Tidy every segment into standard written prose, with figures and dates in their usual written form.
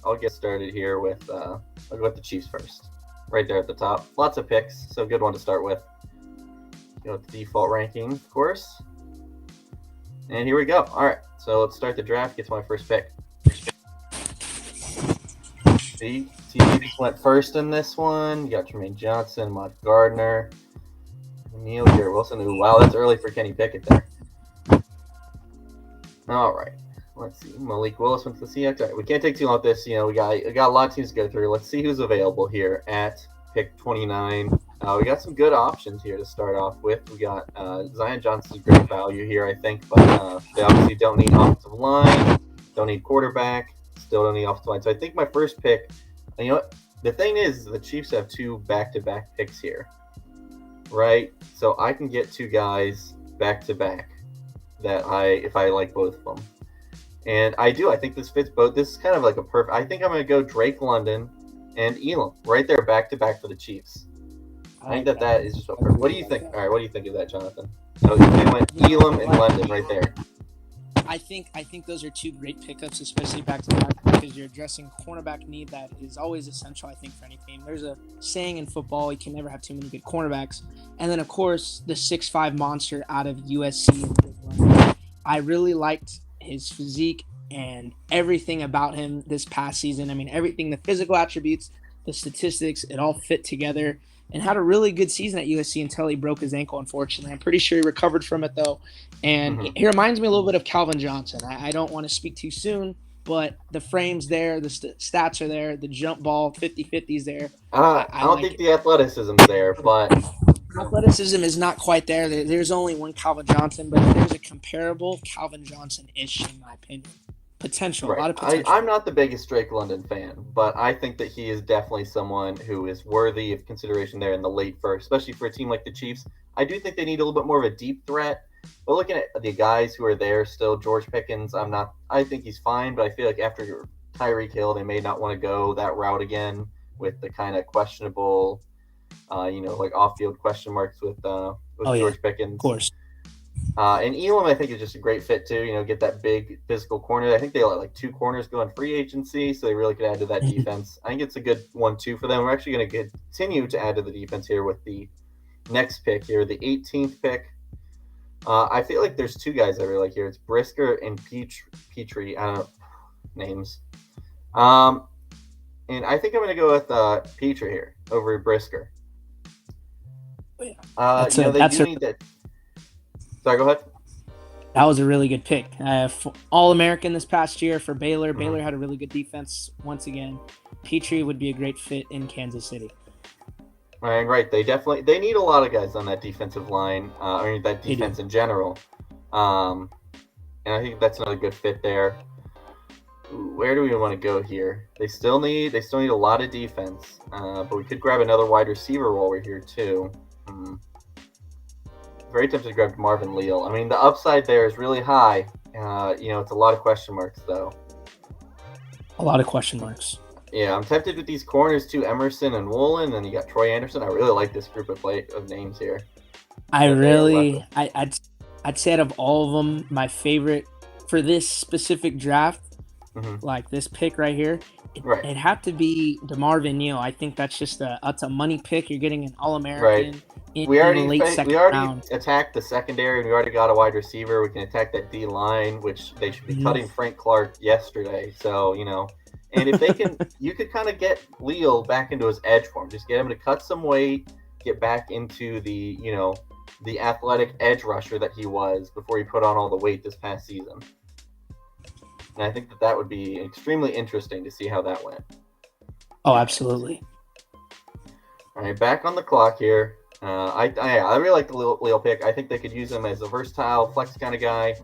I'll get started here with I'll go with the Chiefs first. Right there at the top. Lots of picks, so good one to start with. Go with the default ranking, of course. And here we go. All right, so let's start the draft. Get to my first pick. See, TJ just went first in this one. You got Jermaine Johnson, Mont Gardner, Neil Garrett Wilson. Ooh, wow, that's early for Kenny Pickett there. All right, let's see. Malik Willis went to the Seahawks. All right, we can't take too long with this. We got a lot of teams to go through. Let's see who's available here at pick 29. We got some good options here to start off with. We got Zion Johnson's great value here, I think, but they obviously don't need offensive line, don't need quarterback, still don't need offensive line. So I think my first pick, you know what? The thing is, the Chiefs have two back-to-back picks here, right? So I can get two guys back-to-back that if I like both of them. And I do. I think this fits both. This is kind of like a perfect. I think I'm going to go Drake London and Elam right there back-to-back for the Chiefs. I think that is just so perfect. What do you think? All right, what do you think of that, Jonathan? So they went Elam and London right there. I think those are two great pickups, especially back to back, because you're addressing cornerback need that is always essential, I think, for any team. There's a saying in football, you can never have too many good cornerbacks. And then, of course, the 6'5" monster out of USC. I really liked his physique and everything about him this past season. I mean, everything, the physical attributes, the statistics, it all fit together. And had a really good season at USC until he broke his ankle, unfortunately. I'm pretty sure he recovered from it, though. And he reminds me a little bit of Calvin Johnson. I don't want to speak too soon, but the frame's there, the stats are there, the jump ball, 50-50's there. I don't think the athleticism's there, but... Athleticism is not quite there. There's only one Calvin Johnson, but there's a comparable Calvin Johnson-ish, in my opinion. Potential, right. A lot of potential. I'm not the biggest Drake London fan, but I think that he is definitely someone who is worthy of consideration there in the late first, especially for a team like the Chiefs. I do think they need a little bit more of a deep threat, but looking at the guys who are there still, George Pickens, I think he's fine, but I feel like after Tyreek Hill, they may not want to go that route again with the kind of questionable, like off-field question marks with George Pickens. Of course. And Elam, I think, is just a great fit too. Get that big physical corner. I think they let like two corners go in free agency, so they really could add to that defense. I think it's a good 1-2 for them. We're actually going to continue to add to the defense here with the next pick here, the 18th pick. I feel like there's two guys I really like here. It's Brisker and Petrie. I don't know names. And I think I'm going to go with Petrie here over Brisker. They do need that. Sorry, go ahead. That was a really good pick. All-American this past year for Baylor. Baylor had a really good defense once again. Petrie would be a great fit in Kansas City. Right. They need a lot of guys on that defensive line, that defense in general. And I think that's another good fit there. Ooh, where do we want to go here? They still need a lot of defense, but we could grab another wide receiver while we're here too. Very tempted to grab Marvin Leal. I mean, the upside there is really high. It's a lot of question marks, though. A lot of question marks. Yeah, I'm tempted with these corners, too. Emerson and Woolen, and you got Troy Anderson. I really like this group of names here. I'd say out of all of them, my favorite for this specific draft, like this pick right here, it had to be DeMarvin Neal. I think that's just a money pick. You're getting an All-American. Right. We already attacked the secondary, and we already got a wide receiver. We can attack that D line, which they should be cutting Frank Clark yesterday. So, and if they can, you could kind of get Leal back into his edge form. Just get him to cut some weight, get back into the athletic edge rusher that he was before he put on all the weight this past season. And I think that would be extremely interesting to see how that went. Oh, absolutely. All right, back on the clock here. I really like the Leal pick. I think they could use him as a versatile flex kind of guy,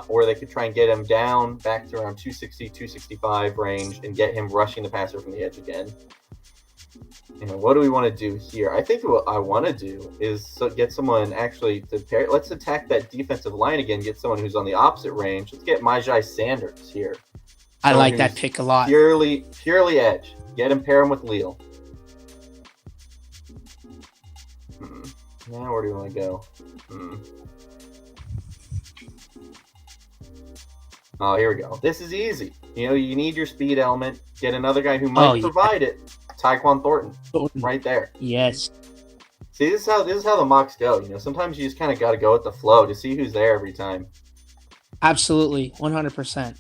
or they could try and get him down back to around 260, 265 range and get him rushing the passer from the edge again. What do we want to do here? I think what I want to do is get someone actually to pair. Let's attack that defensive line again, get someone who's on the opposite range. Let's get Myjai Sanders here. I like that pick a lot. Purely edge. Pair him with Leal. Now where do you want to go? Oh, here we go. This is easy. You need your speed element. get another guy who might yeah. provide it. Tyquan Thornton, Thornton. right there. Yes. See, this is how the mocks go. Sometimes you just kind of got to go with the flow to see who's there every time. Absolutely, 100%.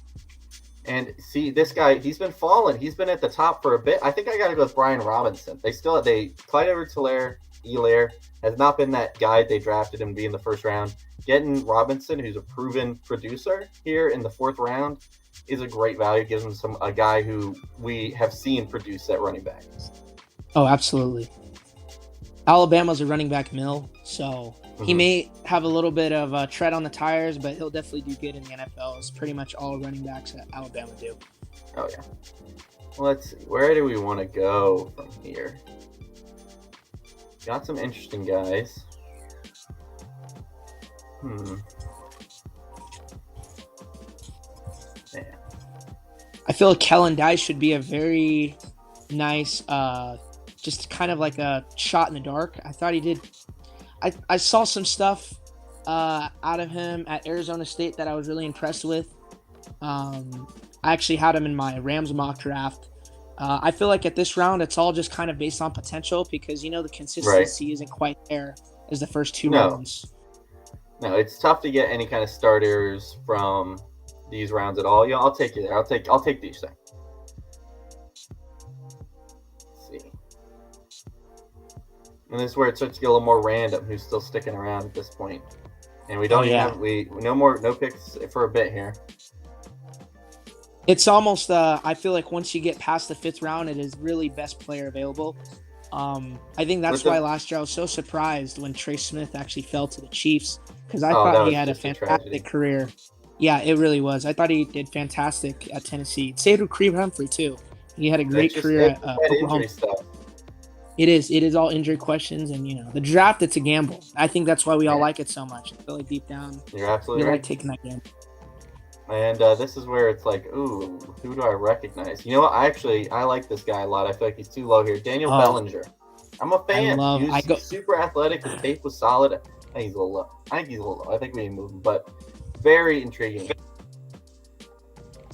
And see, this guy, he's been falling. He's been at the top for a bit. I think I got to go with Brian Robinson. Clyde Edwards-Helaire has not been that guy they drafted him to be in the first round. Getting Robinson, who's a proven producer here in the fourth round, is a great value. Gives him a guy who we have seen produce at running back. Oh, absolutely. Alabama's a running back mill, so he may have a little bit of tread on the tires, but he'll definitely do good in the NFL. It's pretty much all running backs at Alabama do. Oh, yeah. Let's see. Where do we want to go from here? Got some interesting guys. Yeah. I feel like Kellen Dice should be a very nice, just kind of like a shot in the dark. I thought he did. I saw some stuff out of him at Arizona State that I was really impressed with. I actually had him in my Rams mock draft. I feel like at this round, it's all just kind of based on potential because, the consistency isn't quite there as the first two rounds. No, it's tough to get any kind of starters from these rounds at all. I'll take you there. I'll take these things. Let's see. And this is where it starts to get a little more random. Who's still sticking around at this point? And we don't have no picks for a bit here. It's almost I feel like once you get past the fifth round, it is really best player available. I think that's why last year I was so surprised when Trey Smith actually fell to the Chiefs because I thought he had a fantastic career. Yeah, it really was. I thought he did fantastic at Tennessee. Same with Creed Humphrey too. He had a great career at Oklahoma. It is all injury questions, and the draft. It's a gamble. I think that's why we all like it so much. I feel like deep down, you're absolutely right. Like taking that gamble. And this is where it's like, ooh, who do I recognize? You know what? I like this guy a lot. I feel like he's too low here. Daniel Bellinger. I'm a fan. He's super athletic. His tape was solid. I think he's a little low. I think we need to move him, but very intriguing.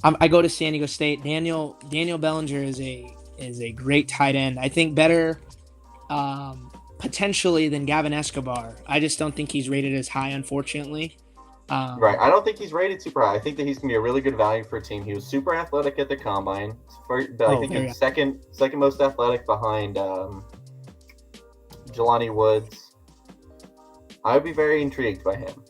I go to San Diego State. Daniel Bellinger is a great tight end. I think better potentially than Gavin Escobar. I just don't think he's rated as high, unfortunately. Right. I don't think he's rated super high. I think that he's going to be a really good value for a team. He was super athletic at the combine. I think he's second most athletic behind Jelani Woods. I would be very intrigued by him.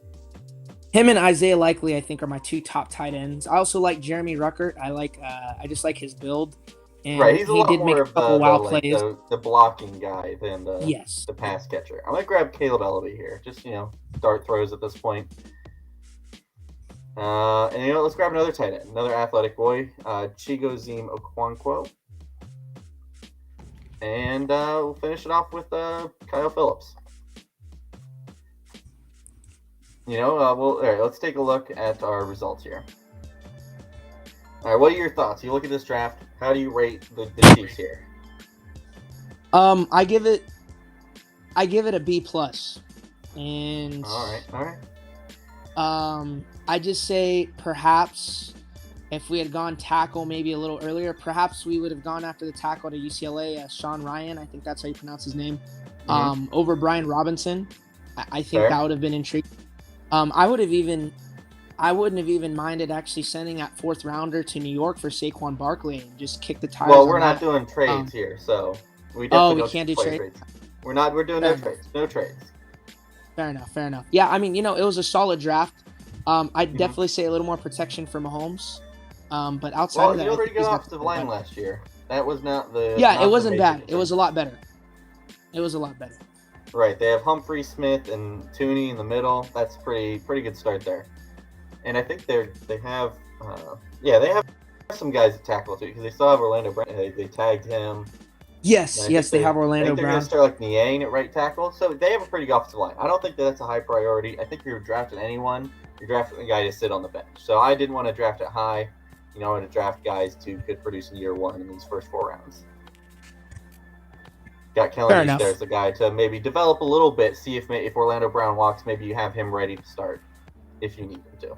Him and Isaiah Likely, I think, are my two top tight ends. I also like Jeremy Ruckert. I just like his build. And right, he's a lot more of the blocking guy than the pass catcher. I might grab Caleb Ellaby here. Just, dart throws at this point. And let's grab another tight end, another athletic boy, Chigoziem Okonkwo. And we'll finish it off with Kyle Phillips. All right, let's take a look at our results here. All right, what are your thoughts? You look at this draft. How do you rate the Chiefs here? I give it a B+. And all right. I just say perhaps if we had gone tackle maybe a little earlier, perhaps we would have gone after the tackle to UCLA, Sean Ryan. I think that's how you pronounce his name. Over Brian Robinson. I think that would have been intriguing. I wouldn't have even minded actually sending that fourth rounder to New York for Saquon Barkley and just kick the tires. Well, we're not doing trades here, so we definitely we can't do trades. We're doing no trades. No trades. Fair enough. Yeah, I mean, it was a solid draft. I'd definitely say a little more protection for Mahomes. But outside of that, he already got offensive line last year. That was not the. Yeah, it wasn't bad. It was a lot better. Right, they have Humphrey, Smith, and Tooney in the middle. That's pretty good start there. And I think they have some guys at tackle too because they still have Orlando Brown. They tagged him. Yes, they have Orlando Brown. They're going to start Niang at right tackle, so they have a pretty good offensive line. I don't think that's a high priority. I think if you're drafting anyone, you're drafting a guy to sit on the bench. So I didn't want to draft it high. I want to draft guys who could produce in year one in these first 4 rounds. Got Kellen East there as the guy to maybe develop a little bit, see if Orlando Brown walks, maybe you have him ready to start if you need him to.